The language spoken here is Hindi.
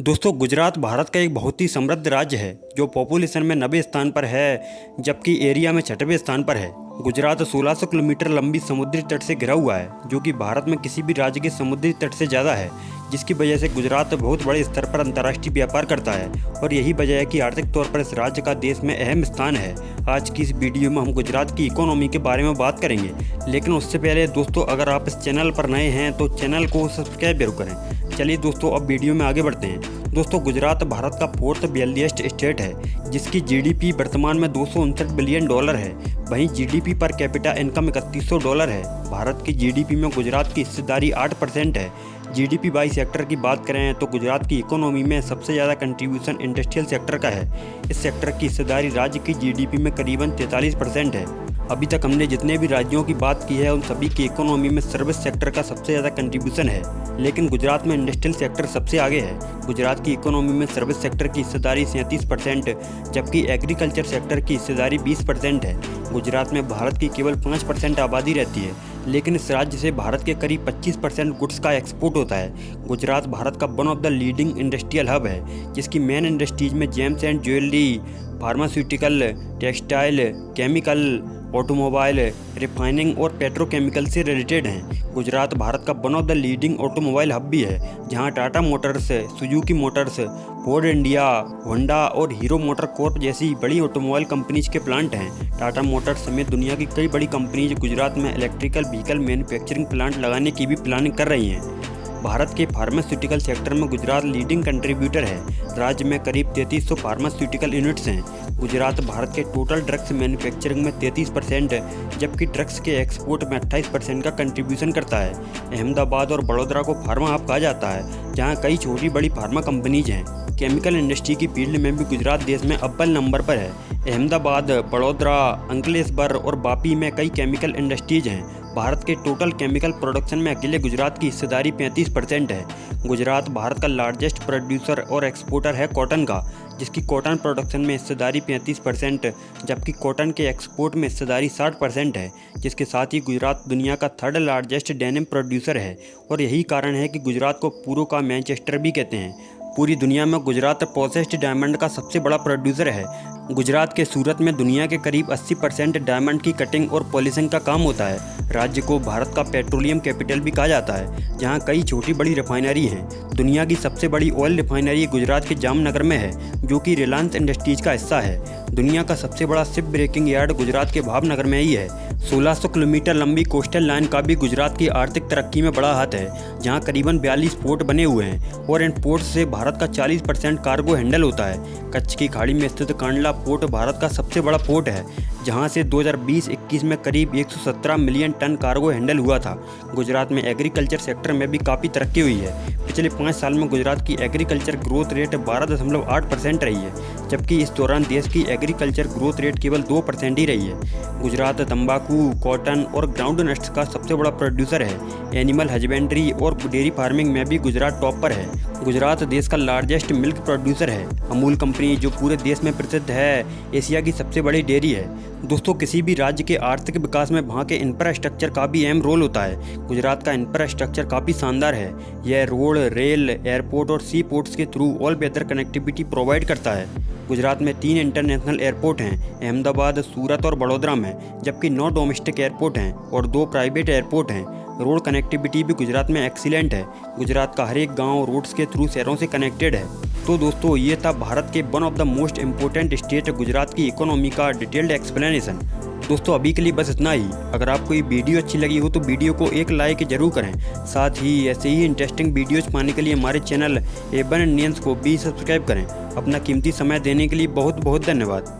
दोस्तों गुजरात भारत का एक बहुत ही समृद्ध राज्य है जो पॉपुलेशन में 90 स्थान पर है जबकि एरिया में 6वें स्थान पर है। गुजरात 1600 किलोमीटर लंबी समुद्री तट से घिरा हुआ है जो कि भारत में किसी भी राज्य के समुद्री तट से ज़्यादा है, जिसकी वजह से गुजरात बहुत बड़े स्तर पर अंतर्राष्ट्रीय व्यापार करता है और यही वजह है कि आर्थिक तौर पर इस राज्य का देश में अहम स्थान है। आज की इस वीडियो में हम गुजरात की इकोनॉमी के बारे में बात करेंगे, लेकिन उससे पहले दोस्तों अगर आप इस चैनल पर नए हैं तो चैनल को सब्सक्राइब जरूर करें। चलिए दोस्तों अब वीडियो में आगे बढ़ते हैं। दोस्तों गुजरात भारत का 4th वेल्दिएस्ट स्टेट है जिसकी जीडीपी वर्तमान में $259 बिलियन है। वहीं जीडीपी पर कैपिटा इनकम $3100 है। भारत की जीडीपी में गुजरात की हिस्सेदारी 8% है। जीडीपी बाई सेक्टर की बात करें तो गुजरात की इकोनॉमी में सबसे ज़्यादा कंट्रीब्यूशन इंडस्ट्रियल सेक्टर का है। इस सेक्टर की हिस्सेदारी राज्य की जीडीपी में करीबन 43% है। अभी तक हमने जितने भी राज्यों की बात की है उन सभी की इकोनॉमी में सर्विस सेक्टर का सबसे ज़्यादा कंट्रीब्यूशन है, लेकिन गुजरात में इंडस्ट्रियल सेक्टर सबसे आगे है। गुजरात की इकोनॉमी में सर्विस सेक्टर की हिस्सेदारी 37% जबकि एग्रीकल्चर सेक्टर की हिस्सेदारी 20% है। गुजरात में भारत की केवल 5% आबादी रहती है, लेकिन इस राज्य से भारत के करीब 25% गुड्स का एक्सपोर्ट होता है। गुजरात भारत का one of the leading industrial hub है जिसकी मेन इंडस्ट्रीज में James and jewellery, pharmaceutical, textile, chemical, automobile, refining और पेट्रोकेमिकल से रिलेटेड हैं। गुजरात भारत का one of the leading automobile hub भी है जहां Tata Motors, Suzuki Motors, Ford India, Honda और हीरो मोटर कॉर्प जैसी बड़ी ऑटोमोबाइल कंपनीज के प्लांट हैं। टाटा मोटर्स समेत दुनिया की कई बड़ी कंपनीज गुजरात में इलेक्ट्रिकल व्हीकल मैन्युफैक्चरिंग प्लांट लगाने की भी प्लानिंग कर रही हैं। भारत के फार्मास्यूटिकल सेक्टर में गुजरात लीडिंग कंट्रीब्यूटर है। राज्य में करीब 3300 फार्मास्यूटिकल यूनिट्स हैं। गुजरात भारत के टोटल ड्रग्स मैन्युफैक्चरिंग में 33% जबकि ड्रग्स के एक्सपोर्ट में 28% का कंट्रीब्यूशन करता है। अहमदाबाद और बड़ौदा को फार्मा हब कहा जाता है जहां कई छोटी बड़ी फार्मा कंपनीज हैं। केमिकल इंडस्ट्री की फील्ड में भी गुजरात देश में अव्वल नंबर पर है। अहमदाबाद, बड़ौदा, अंकलेश्वर और वापी में कई केमिकल इंडस्ट्रीज हैं। भारत के टोटल केमिकल प्रोडक्शन में अकेले गुजरात की हिस्सेदारी 35% है। गुजरात भारत का लार्जेस्ट प्रोड्यूसर और एक्सपोर्टर है कॉटन का, जिसकी कॉटन प्रोडक्शन में हिस्सेदारी 35% जबकि कॉटन के एक्सपोर्ट में हिस्सेदारी 60% है। जिसके साथ ही गुजरात दुनिया का 3rd लार्जेस्ट डेनिम प्रोड्यूसर है और यही कारण है कि गुजरात को पूरों का मैनचेस्टर भी कहते हैं। पूरी दुनिया में गुजरात प्रोसेस्ड डायमंड का सबसे बड़ा प्रोड्यूसर है। गुजरात के सूरत में दुनिया के करीब 80% डायमंड की कटिंग और पॉलिशिंग का काम होता है। राज्य को भारत का पेट्रोलियम कैपिटल भी कहा जाता है जहां कई छोटी बड़ी रिफाइनरी हैं। दुनिया की सबसे बड़ी ऑयल रिफाइनरी गुजरात के जामनगर में है जो कि रिलायंस इंडस्ट्रीज का हिस्सा है। दुनिया का सबसे बड़ा शिप ब्रेकिंग यार्ड गुजरात के भावनगर में ही है। 1600 किलोमीटर लंबी कोस्टल लाइन का भी गुजरात की आर्थिक तरक्की में बड़ा हाथ है जहां करीबन 42 पोर्ट बने हुए हैं और इन पोर्ट से भारत का 40% कार्गो हैंडल होता है। कच्छ की खाड़ी में स्थित कांडला पोर्ट भारत का सबसे बड़ा पोर्ट है जहां से 2020-21 में करीब 117 मिलियन टन कार्गो हैंडल हुआ था। गुजरात में एग्रीकल्चर सेक्टर में भी काफ़ी तरक्की हुई है। पिछले 5 साल में गुजरात की एग्रीकल्चर ग्रोथ रेट 12.8% रही है, जबकि इस दौरान देश की एग्रीकल्चर ग्रोथ रेट केवल 2% ही रही है। गुजरात तंबाकू, कॉटन और ग्राउंड नट्स का सबसे बड़ा प्रोड्यूसर है। एनिमल हस्बेंड्री और डेयरी फार्मिंग में भी गुजरात टॉप पर है। गुजरात देश का लार्जेस्ट मिल्क प्रोड्यूसर है। अमूल कंपनी जो पूरे देश में प्रसिद्ध है, एशिया की सबसे बड़ी डेयरी है। दोस्तों किसी भी राज्य के आर्थिक विकास में वहाँ के इंफ्रास्ट्रक्चर का भी अहम रोल होता है। गुजरात का इंफ्रास्ट्रक्चर काफ़ी शानदार है। यह रोड, रेल, एयरपोर्ट और सी पोर्ट्स के through all weather connectivity provide करता है। गुजरात में 3 इंटरनेशनल एयरपोर्ट हैं, अहमदाबाद, सूरत और बड़ौदा में, जबकि 9 डोमेस्टिक एयरपोर्ट हैं और 2 प्राइवेट एयरपोर्ट हैं। रोड कनेक्टिविटी भी गुजरात में एक्सीलेंट है। गुजरात का हर एक गांव रोड्स के थ्रू शहरों से कनेक्टेड है। तो दोस्तों ये था भारत के one of the most important state Gujarat की इकोनॉमी का डिटेल्ड एक्सप्लेनेशन। दोस्तों अभी के लिए बस इतना ही। अगर आपको ये वीडियो अच्छी लगी हो तो वीडियो को एक लाइक जरूर करें। साथ ही ऐसे ही इंटरेस्टिंग वीडियोज पाने के लिए हमारे चैनल A1 इंडियंस को भी सब्सक्राइब करें। अपना कीमती समय देने के लिए बहुत बहुत धन्यवाद।